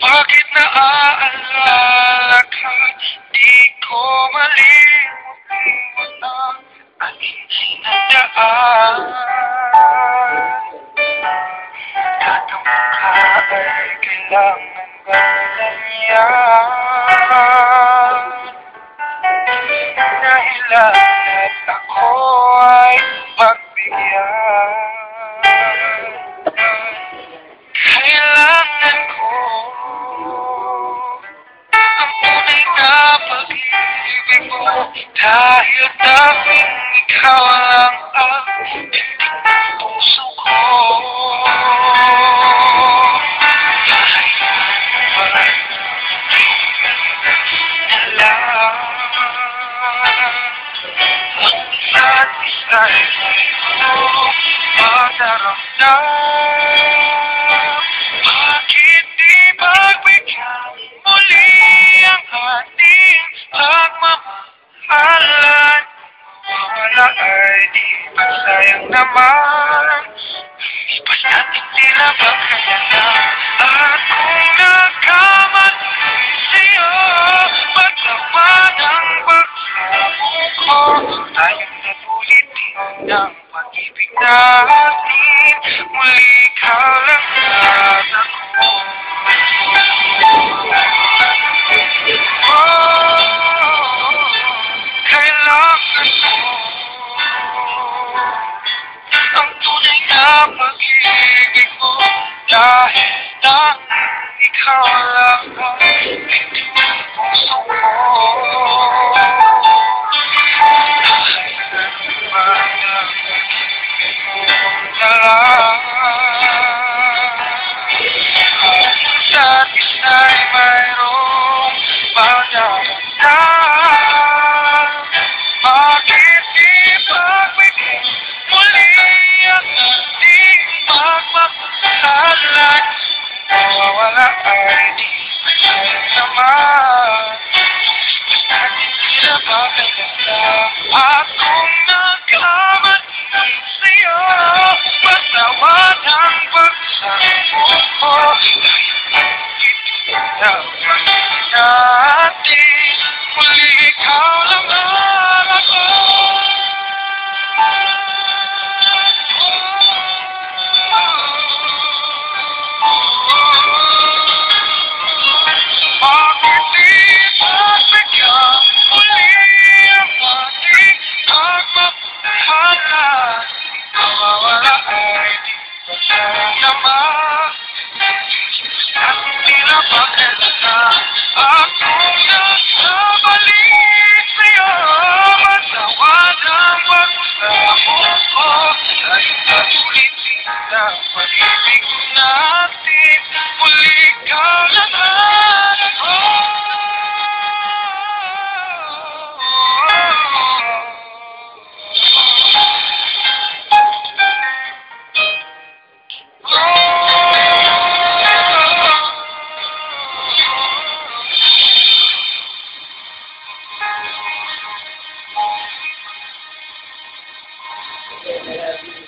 Bakit naaalala ka? Di ko malimutin ang aking sinadaan. Tatamo ka ay kailangan galan yan. Dahilan at ako ay magbigyan. Kailangan ko ang tunay na pag-ibig mo, dahil tanging ikaw lang ang tindig ng puso ko. Kahit na lang ang isa't isa'y mayroong madaramdam. Bakit di pagbigyan muli ang ating pagmamahalan? Wala ay di ba sayang naman? Ipas natin tila ba kaya na? At kung nagkamali sa'yo, patawad ang pagsamo ko. Tayong nagulitin ng pag-ibig natin, muli ikaw lang at ako. Kailangan ko ang tunay na pag-ibig mo, dahil tanging ikaw lang ang tindig ng puso ko. Kahit ano ba ang pag-ibig mo na lang, ang isa't isa'y mayroong madaramdam. Bakit di pagbigyan muli ang ating pagmamahalan? Nawawala ay di sayang naman. Basta tila ba kaya na? At kung nagkamali sa'yo, patawad ang pagsamo ko. Dahil natin, muli ikaw lang ang ako. Bakit di pagbigyan muli ang ating pagmamahalan? Nawawala ay di ba sayang naman? At tila ba kailan na akong nagkamali sa'yo? Matawad ang pagsamo ko. Dahil natulitin ang pag-ibig natin, muli ikaw lang ang ako. I love you.